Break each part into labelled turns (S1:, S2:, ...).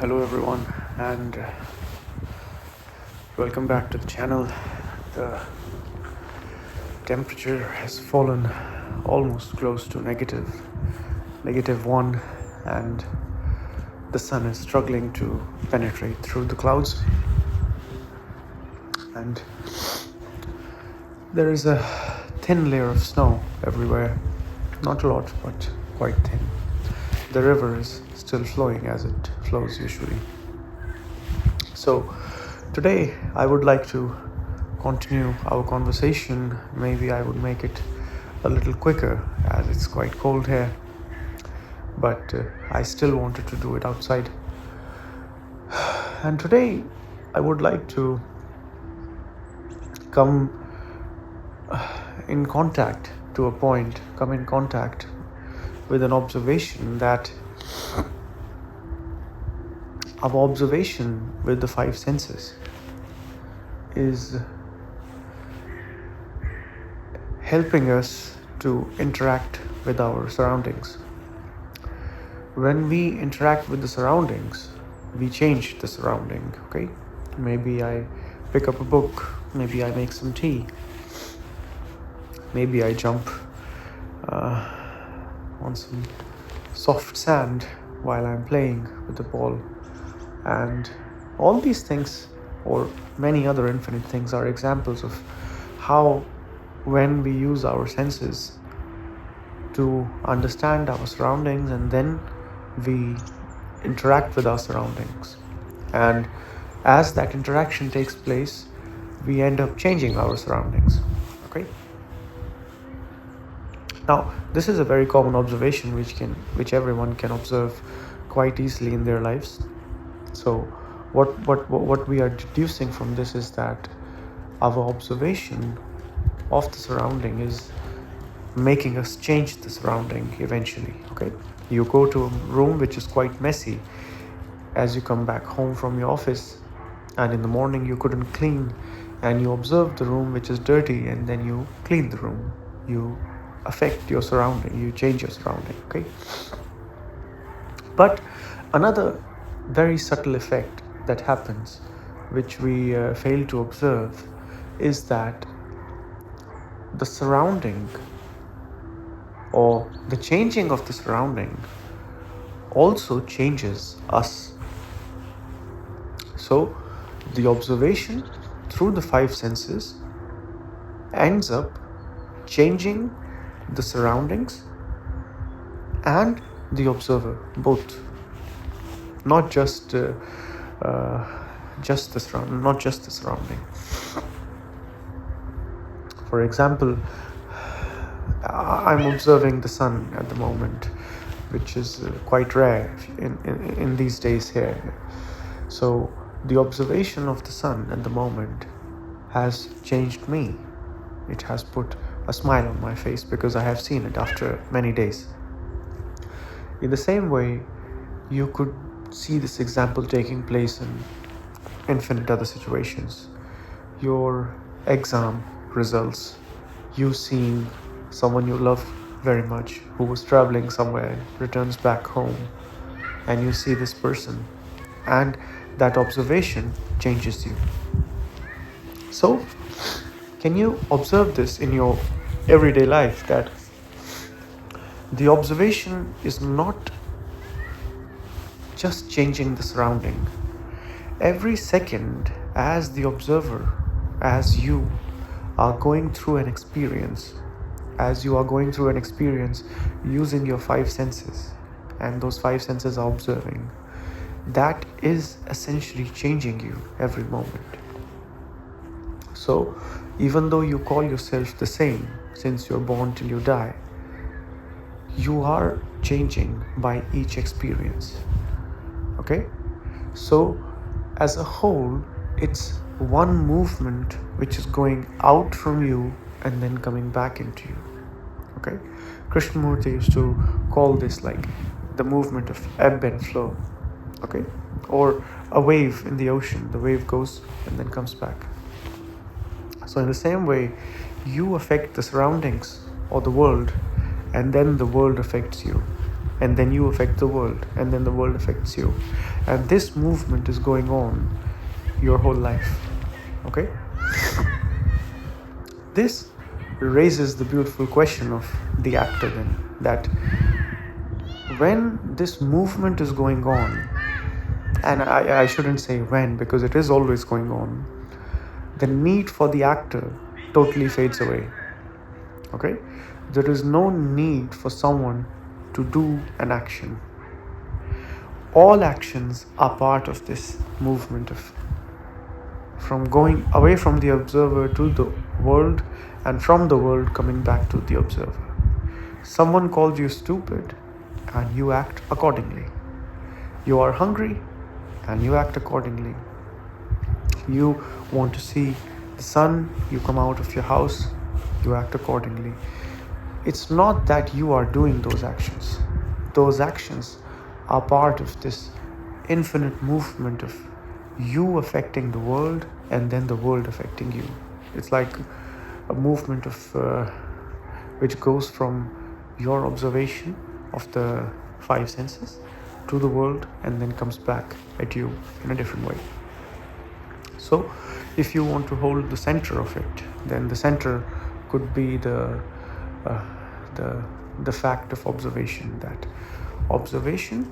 S1: Hello everyone, and welcome back to the channel. The temperature has fallen almost close to -1, and the sun is struggling to penetrate through the clouds, and there is a thin layer of snow everywhere. Not a lot, but quite thin. The river is still flowing as it flows usually. So today I would like to continue our conversation. Maybe I would make it a little quicker as it's quite cold here, but I still wanted to do it outside. And today I would like to come in contact with an observation that our observation with the five senses is helping us to interact with our surroundings. When we interact with the surroundings, we change the surrounding, okay? Maybe I pick up a book, maybe I make some tea, maybe I jump on some soft sand while I'm playing with the ball. And all these things, or many other infinite things, are examples of how, when we use our senses to understand our surroundings, and then we interact with our surroundings, and as that interaction takes place, we end up changing our surroundings. Okay. Now, this is a very common observation which everyone can observe quite easily in their lives. So what we are deducing from this is that our observation of the surrounding is making us change the surrounding eventually. Okay, you go to a room which is quite messy as you come back home from your office, and in the morning you couldn't clean, and you observe the room which is dirty, and then you clean the room. You affect your surrounding, you change your surrounding. Okay, but another very subtle effect that happens, which we fail to observe, is that the surrounding, or the changing of the surrounding, also changes us. So the observation through the five senses ends up changing the surroundings and the observer both. Not just the surrounding. For example, I'm observing the sun at the moment, which is quite rare in these days here. So the observation of the sun at the moment has changed me. It has put a smile on my face because I have seen it after many days. In the same way, you could see this example taking place in infinite other situations. Your exam results, you seeing someone you love very much who was traveling somewhere, returns back home, and you see this person, and that observation changes you. So can you observe this in your everyday life, that the observation is not just changing the surrounding. Every second, as the observer, as you are going through an experience, using your five senses, and those five senses are observing, that is essentially changing you every moment. So even though you call yourself the same since you're born till you die, you are changing by each experience. Okay, so as a whole, it's one movement which is going out from you and then coming back into you. Okay, Krishnamurti used to call this like the movement of ebb and flow. Okay, or a wave in the ocean. The wave goes and then comes back. So in the same way, you affect the surroundings or the world, and then the world affects you. and then you affect the world, and then the world affects you. And this movement is going on your whole life. Okay? This raises the beautiful question of the actor then, that when this movement is going on, and I shouldn't say when, because it is always going on, the need for the actor totally fades away. Okay? There is no need for someone to do an action. All actions are part of this movement of from going away from the observer to the world, and from the world coming back to the observer. Someone calls you stupid and you act accordingly. You are hungry and you act accordingly. You want to see the sun, you come out of your house, you act accordingly. It's not that you are doing those actions. Those actions are part of this infinite movement of you affecting the world and then the world affecting you. It's like a movement of which goes from your observation of the five senses to the world and then comes back at you in a different way. So if you want to hold the center of it, then the center could be the fact of observation, that observation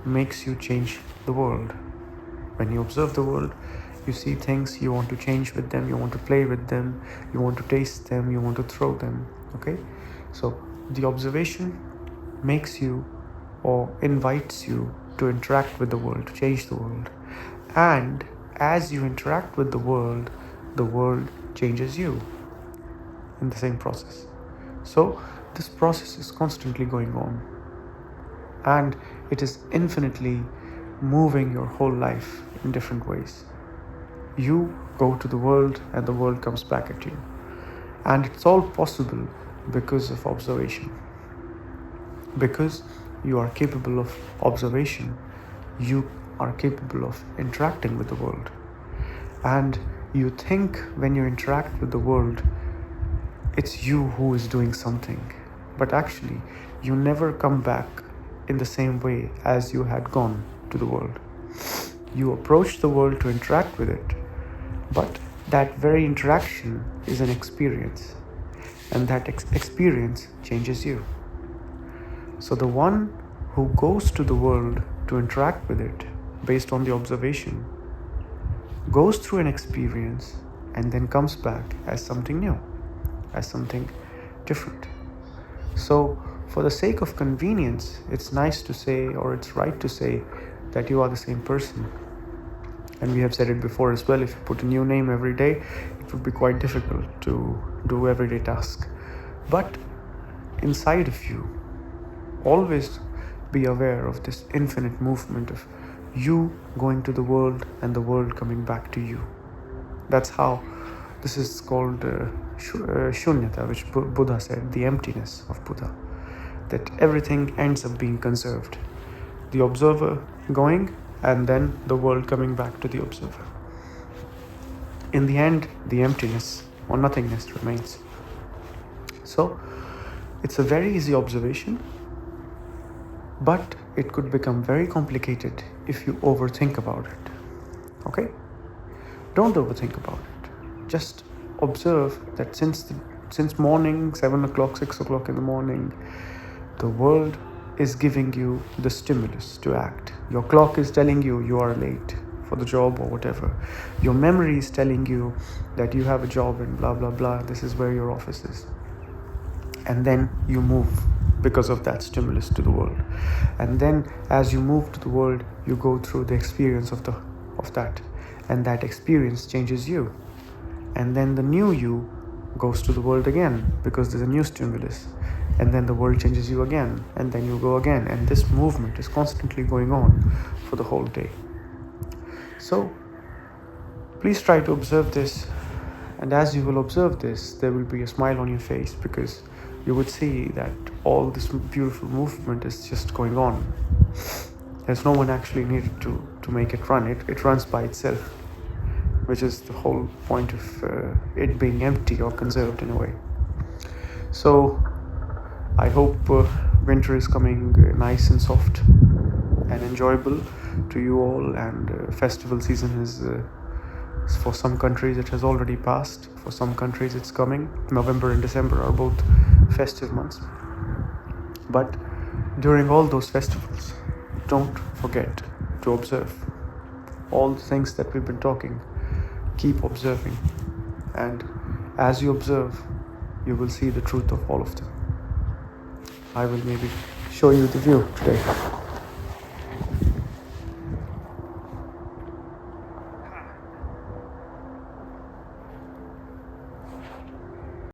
S1: makes you change the world. When you observe the world, you see things, you want to change with them, you want to play with them, you want to taste them, you want to throw them. Okay? So the observation makes you or invites you to interact with the world, to change the world. And as you interact with the world changes you in the same process. So this process is constantly going on, and it is infinitely moving your whole life in different ways. You go to the world and the world comes back at you. And it's all possible because of observation. Because you are capable of observation, you are capable of interacting with the world. And you think when you interact with the world, it's you who is doing something. But actually, you never come back in the same way as you had gone to the world. You approach the world to interact with it, but that very interaction is an experience, and that experience changes you. So the one who goes to the world to interact with it based on the observation goes through an experience and then comes back as something new, as something different. So for the sake of convenience, it's nice to say, or it's right to say, that you are the same person. And we have said it before as well, if you put a new name every day, it would be quite difficult to do everyday tasks. But inside of you, always be aware of this infinite movement of you going to the world and the world coming back to you. That's how this is called shunyata, which Buddha said, the emptiness of Buddha, that everything ends up being conserved. The observer going and then the world coming back to the observer. In the end, the emptiness or nothingness remains. So it's a very easy observation, but it could become very complicated if you overthink about it. Okay? Don't overthink about it. Just observe that since morning, 7 o'clock, 6 o'clock in the morning, the world is giving you the stimulus to act. Your clock is telling you you are late for the job or whatever. Your memory is telling you that you have a job and blah, blah, blah. This is where your office is. And then you move because of that stimulus to the world. And then as you move to the world, you go through the experience of that. And that experience changes you. And then the new you goes to the world again because there's a new stimulus. And then the world changes you again, and then you go again, and this movement is constantly going on for the whole day. So please try to observe this, and as you will observe this, there will be a smile on your face, because you would see that all this beautiful movement is just going on. There's no one actually needed to make it run. It runs by itself, which is the whole point of it being empty or conserved in a way. So I hope winter is coming nice and soft and enjoyable to you all, and festival season is for some countries it has already passed, for some countries it's coming. November and December are both festive months, but during all those festivals, don't forget to observe all the things that we've been talking. Keep observing, and as you observe, you will see the truth of all of them. I will maybe show you the view today.